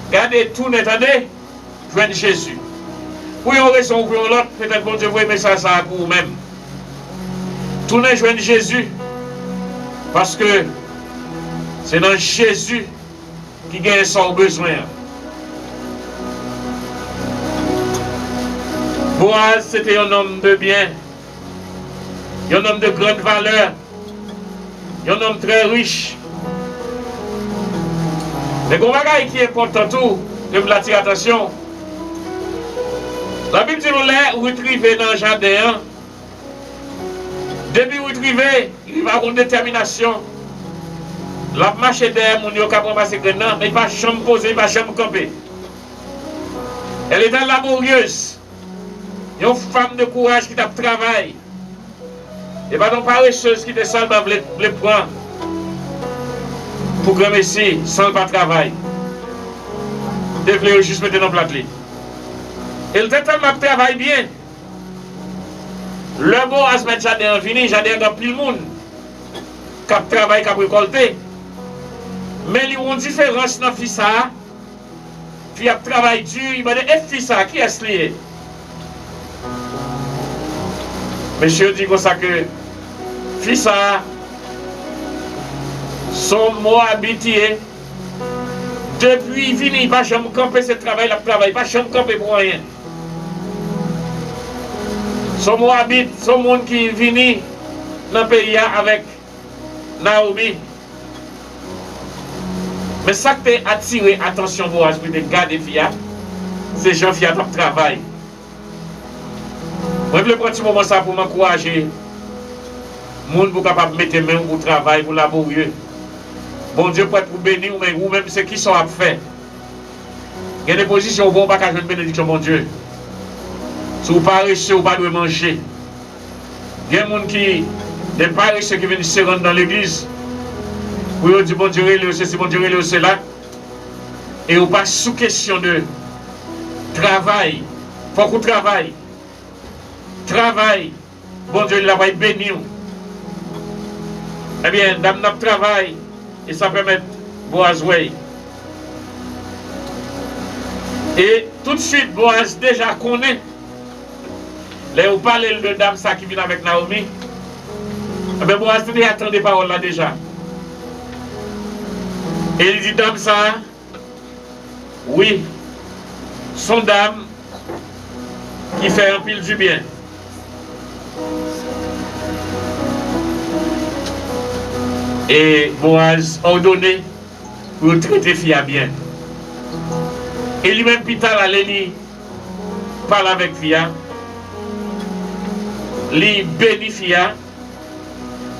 regardez, tout attendez, joignez Jésus. Pour une raison ou pour l'autre, peut-être bon Dieu vous aimez ça pour vous-même. Tournez joignez Jésus, parce que c'est dans Jésus qui gagne son besoin. Boaz, c'était un homme de bien, un homme de grande valeur, un homme très riche. Mais il y a un bagage qui est important tout, je vous attire attention. La Bible dit nous là, où retriver dans le jardin. Depuis retriver, il va avoir une détermination. La marche derrière mon yoka pour passer maintenant, mais il va jamais poser, il va jamais camper. Elle est laborieuse. Une femme de courage qui travaille. Et pas non paresseuse qui descend dans le point pour que Messie sans pas travail. Devez juste mettre dans le plat. Elle tellement travaille bien. Le mot à se mettre jardin en fini, jardin dans plus le monde. Cap travail, cap récolter. Mais il y a une différence dans le fils. Puis il y a travail dur, il m'a dit, fils, qui est-ce lié? Monsieur dit comme ça que fils son mot habitué depuis il ne va jamais camper ce travail, il travaille, pas jamais camper pour rien. Son mot habite, son monde qui vient dans le pays avec Naomi. Mais ça qui a attiré attention pour de garder Fia, c'est Jean Fia qui travaille. Je vais prendre un petit moment ça pour m'encourager. Les gens sont capables de mettre les mains pour travail, pour laborieux. Bon Dieu peut être pour bénir ou même ceux qui sont à faire. Il y a des positions où on ne peut pas jouer une bénédiction, mon Dieu. Si vous ne paresseux, vous ne pouvez pas manger. Il y a des gens qui ne paresseux qui viennent se rendre dans l'église. Vous dites, bon Dieu, c'est bon Dieu, c'est là. Et vous pas sous question de travail. Il faut qu'on travaille. Travail. Bon Dieu, il va béni. Eh bien, dans notre travail, et ça permet Boaz way. Et tout de suite, Boaz déjà connaît. Là, vous parlez de dame ça qui vient avec Naomi. Eh bien, Boaz attend des paroles là déjà. Et il dit, dame ça, oui, son dame qui fait un pile du bien. Et Boaz ordonné pour traiter Fia bien. Et lui-même, Pital, allait parle avec Fia. Lui bénit Fia.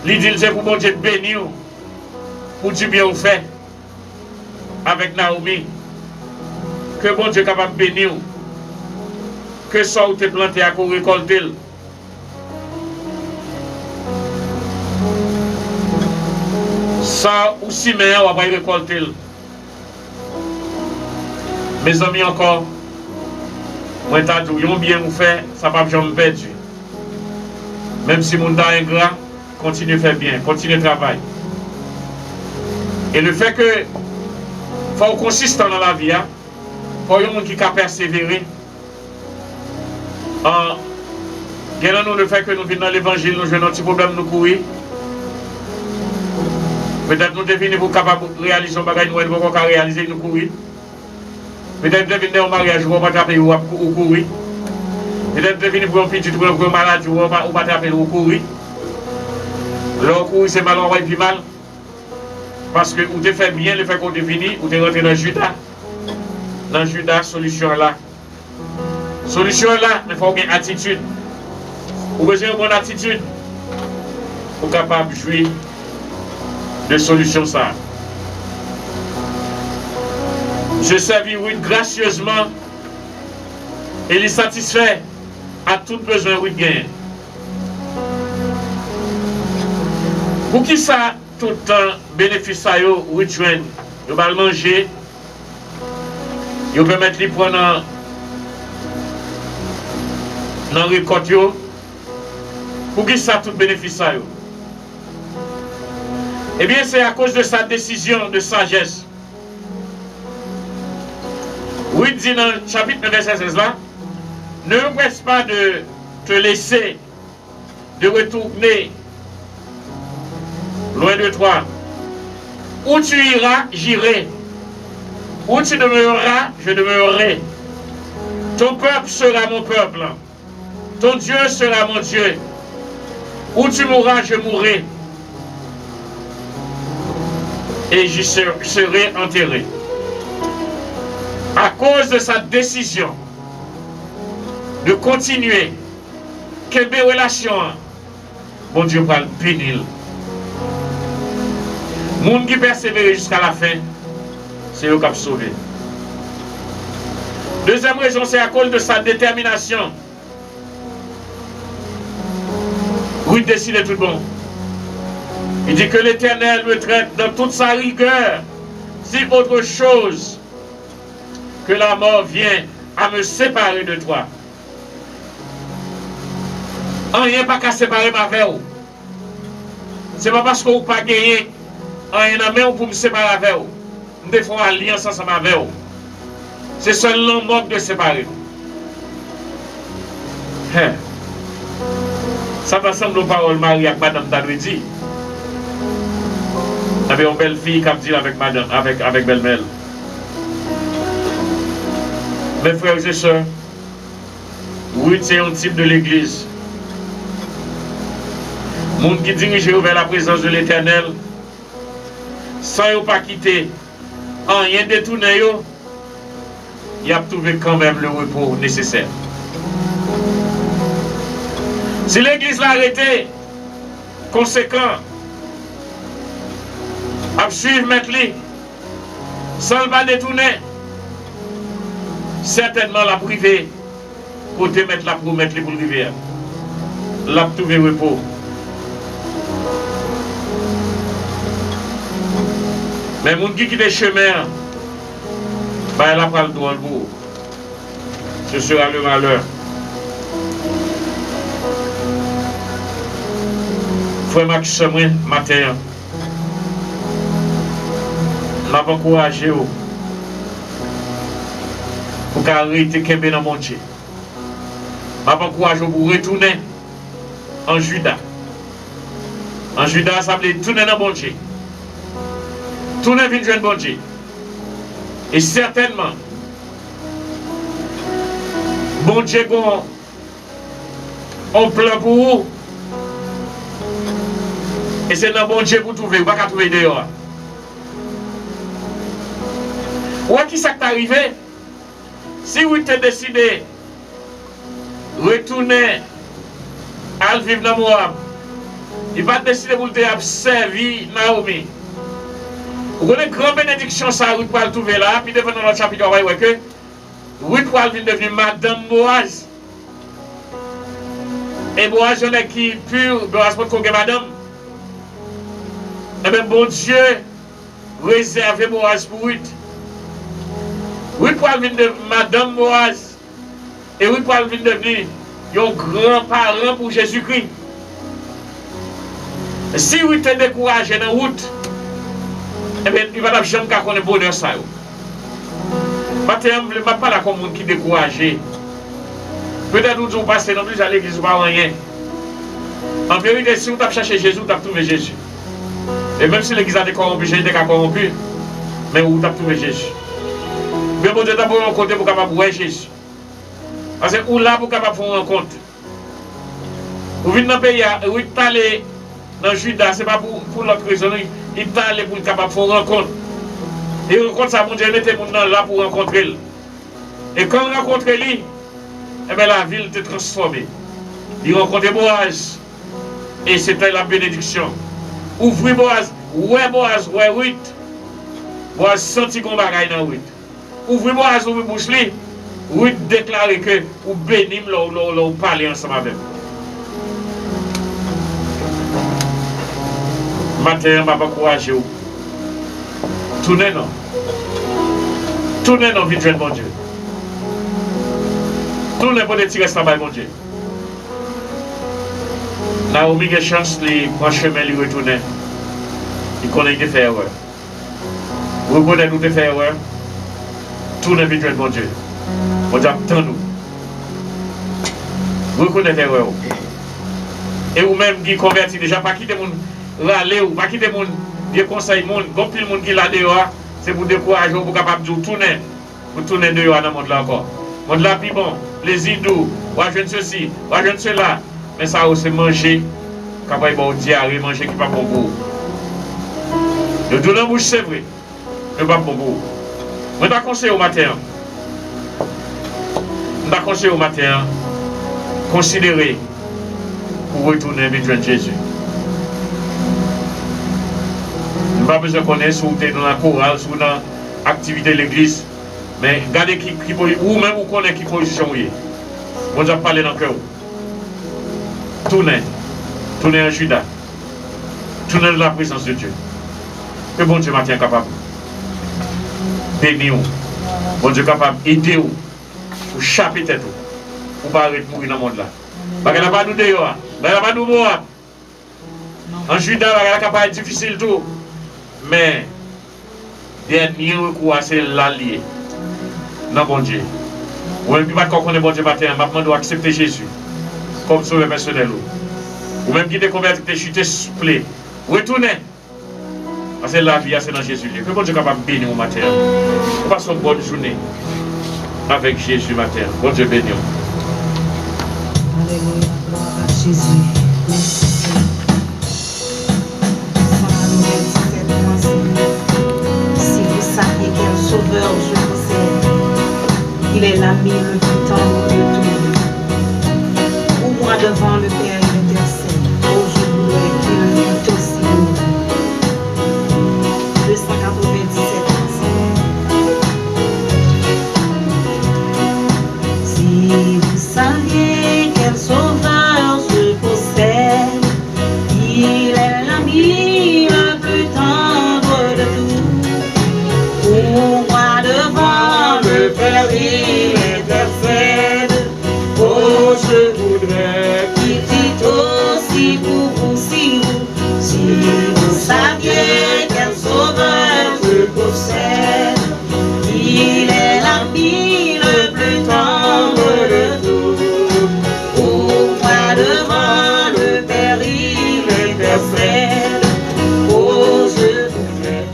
Lui dit, c'est pour mon Dieu bénir, pour du bien au fait, avec Naomi. Que bon Dieu est capable de bénir. Que ça ou te planté à pour récolter. Ça ou si mais on va récolter. Mes amis encore, moi t'as dit, yon bien vous fait, ça va jamais perdre. Même si mon temps est ingrat, continue à faire bien, continue à travailler. Et le fait que faut consistant dans la vie, faut yon qui a persévérer. Nous le fait que nous venons dans l'évangile, nous avons un petit problème nous courir. Peut-être nous devinons pour capable de réaliser un bagage, nous ne pouvons pas réaliser nous courir. Peut-être nous devinons un mariage, nous ne pouvons pas taper ou courir. Peut-être que tu pour un petit, pour un malade, ou pas taper ou courir. L'on courir, c'est mal, on va plus mal. Parce que ou tu fait bien le fait qu'on te fini, ou tu rentré dans Judas. Dans Judas, solution là. Solution là, il faut avoir une attitude. Vous avez besoin d'une bonne attitude pour capable de jouir de solution ça. Je servis Ruth gracieusement et les satisfait à tout besoin Ruth gagne. Pour qui ça, tout le temps, bénéfice à eux, Ruth joigne, ils vont manger, ils peuvent mettre les points dans le récolte. Pour qui ça, tout bénéfice à eux? Eh bien, c'est à cause de sa décision de sagesse. Oui, dit dans le chapitre 9, verset 16 là, ne me presse pas de te laisser, de retourner loin de toi. Où tu iras, j'irai. Où tu demeureras, je demeurerai. Ton peuple sera mon peuple. Ton Dieu sera mon Dieu. Où tu mourras, je mourrai. Et j'y serai enterré. À cause de sa décision de continuer, quelle belle relation, bon Dieu va le bénir. Monde qui persévère jusqu'à la fin, c'est eux qui ont sauvé. Deuxième raison, c'est à cause de sa détermination. Oui, décide tout bon. Il dit que l'Éternel me traite dans toute sa rigueur, si autre chose que la mort vient à me séparer de toi. Rien pas qu'à séparer ma vie. C'est pas parce que vous pas gagné rien à main pour me séparer avec vous. Nous devons faire alliance ensemble avec vous. C'est seulement mort de séparer. Ça me semble aux paroles Marie avec Madame Dadouidi. Il y avait une belle fille qui a dit avec Madame, avec Belle-Mel. Mes frères et sœurs, oui, c'est un type de l'église. Monde qui dirige vers la présence de l'Éternel, sans ne pas quitter, en rien détourné, il a trouvé quand même le repos nécessaire. Si l'église l'a arrêté, conséquent, à suivre mettre sans le pas détourner, certainement la privée, côté mettre la pour mettre pour le rivière. L'a trouvé repos. Mais les gens qui quittent le chemin, ben, elle n'a pas le droit de bout. Ce sera le malheur. Frère Max, matin, je vais encourager pour arrêter Kembe dans mon Dieu. Je vais encourager pour retourner en Judas. En Judas, ça veut dire tourner dans mon Dieu. Tourner vers le bon Dieu. Et certainement, bon Dieu, on plan pour vous. Et c'est dans bon Dieu pour trouver, vous ne pouvez pas trouver dehors. Ouais, qui ça qui est arrivé? Si vous avez décidé de retourner à vivre dans Moab, il va décider pour te servir Naomi. Vous avez une grande bénédiction, ça, vous pouvez le trouver là, puis devant notre chapitre, vous voyez que Ruth pouvez devenir Madame Boaz. Et Boaz, j'en ai qui pur, Boaz pour qu'on Madame. Eh bien, bon Dieu, réservez Boaz pour Ruth. Ruth pouvez devenir Madame Boaz. Et Ruth pouvez devenir un grand-parent pour Jésus-Christ. Si Ruth est découragé dans route, eh bien, il va pas jamais connaître bonheur ça. Je ne vais pas là comme monde qui est découragé. Peut-être que vous passez non plus à l'église ou pas rien. En vérité, si vous avez cherché Jésus, vous avez trouvé Jésus. Et même si l'église a été corrompue, Jésus était corrompu, mais vous avez trouvé Jésus. Mais bon Dieu, d'abord, un côté pour capable voir Jésus. Parce que ou là pour capable faire une rencontre. Ou venez dans le pays, ou il allé dans Judas, ce n'est pas pour l'autre raison, il est allé pour capable faire une rencontre. Et rencontre ça, mon Dieu, mettez mon nom là pour rencontrer. Et quand on rencontre lui, eh bien la ville était transformée. Il rencontre Boaz. Et c'était la bénédiction. Ouvrir Boaz, Boaz, Ruth. Boaz senti qu'on bagaille dans Ruth. Ouvrir Boaz, ouvrir bouche li. Ruth déclare que ou bénim ou parler ensemble avec. Matin, je vais encourager vous. Tournez non. Tournez non, vite, mon Dieu. Tournez pour les tirer ça, mon Dieu. Naomi a chance de prendre chemin, de retourner. Il connaît des faire erreur. Vous connaissez nous des faire erreur. Tournez vite, mon Dieu. Mon Dieu, attends-nous. Vous connaissez erreur. Et vous-même qui converti déjà, pas quitter mon râler ou pas quitter mon des conseils, mon pile monde qui l'a dehors, c'est pour décourager, pour capable de tourner. Pour tourner dehors dans le monde là encore. Le monde là, puis bon, plaisir doux, ou à jeune ceci, ou à jeune cela. Mais ça aussi manger, capable de diarrhée, manger qui n'est pas bon pour vous. Le tout dans la bouche, c'est vrai, mais pas bon pour vous. Je vais conseiller au matin. Je vais conseiller au matin, considérer pour retourner vers Jésus. Je n'ai pas besoin de connaître si vous êtes dans la chorale, si vous êtes dans l'activité de l'église, mais regardez ou même vous connaissez qui position vous êtes. Vous avez parlé dans le cœur. Tournez en Judas. Tournez dans la présence de Dieu. Que bon Dieu matin capable. Bénis vous. Bon Dieu capable d'aider vous. Pour chaper tête vous. Pour ne pas mourir dans le monde là. Parce qu'il n'y a pas de dehors. Il n'y a pas de mort. En Judas, il est capable d'être difficile tout. Mais, dernier recours, c'est l'allié. Non, bon Dieu. Ou même qui va connaître bon Dieu matin, maintenant doit accepter Jésus comme sauveur personnel. Ou même qui te converti, qui te chuté soufflé. Retournez. Parce que la vie, c'est dans Jésus. Que bon Dieu capable de bénir au matin. Passons une bonne journée avec Jésus matin. Bon Dieu bénir. Alléluia, gloire à Jésus. Merci Seigneur. Si vous saviez quel sauveur je possède, il est l'ami le plus tendre de tous. Pour moi devant le Père il intercède. Oh, je voudrais qu'il fût aussi heureux. 297 Si vous saviez quel sauveur je possède, il est l'ami le plus tendre de tous. Pour moi devant le Père il intercède. Oh, je voudrais qu'il fît aussi pour vous si vous saviez quel sauveur je possède. Il est l'ami le plus tendre de tous. Pour moi devant le Père il intercède. Oh, je voudrais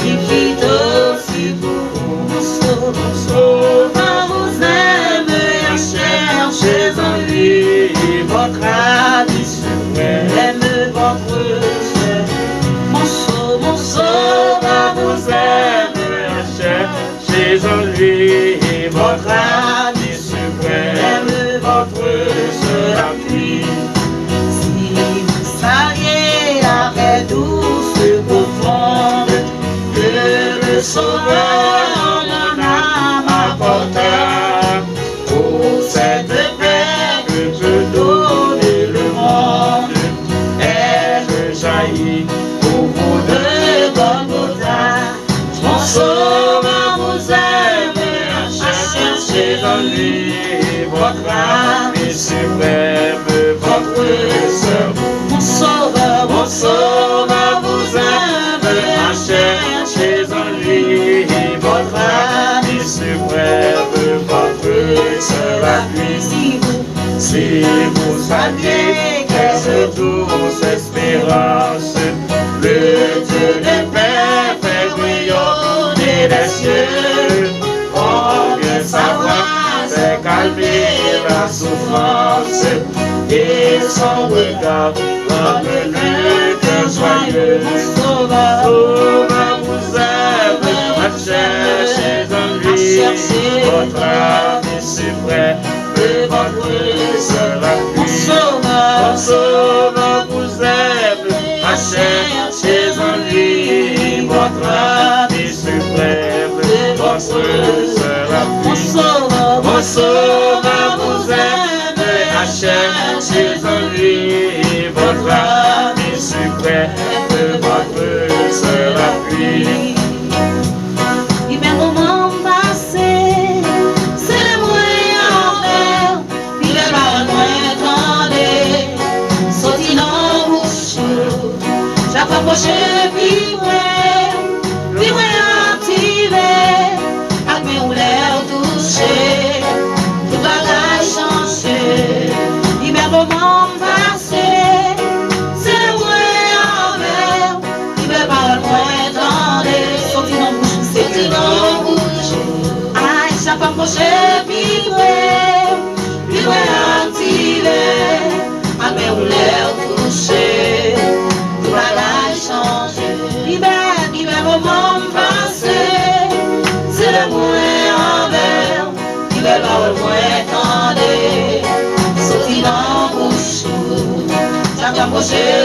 qu'il fît aussi pour vous. Mon sauveur vous aime et cherchez en lui votre ami suprême, votre chef. Mon sauveur vous aime et cherchez en lui votre ami suprême, votre seul appui. Si vous saviez la paix douce profonde que le Sauveur en âme apporta, pour cette paix que peut donner le monde, elle jaillit pour vous de Golgotha. Mon Sauveur vous aime à chercher dans lui votre ami suprême, votre sœur. Mon Sauveur vous aime à chercher en lui votre ami suprême, votre sœur à lui. Si vous saviez quelle douce espérance le Dieu des pères fait rayonner des cieux, oh bien savoir c'est calmer avance, et son regard remplit le cœur joyeux. Sauveur vous aime, à chercher en lui, votre âme suprême, et votre seul appui. Sauveur vous aime, à chercher en lui, votre âme suprême, votre seul appui. Mon sauveur vous aime, à chercher en lui, votre âme suprême, votre seul appui. Il met mon moment passé, c'est le moyen envers, il est pas loin tendé, sorti dans bouche, j'approche puis activé, avec mes rouleurs touchées, tout bagage changé, il met mon moment passé, c'est le moyen envers, il est pas loin tendé, sorti dans bouche. C'est dans bouche, aïe, ça pas proche, vibrer activé, à mes rouleurs touchées, tout bagage changé, libère moment passé, c'est le moins envers, libère pas le moins tendé, sorti dans bouche, ça pas proche.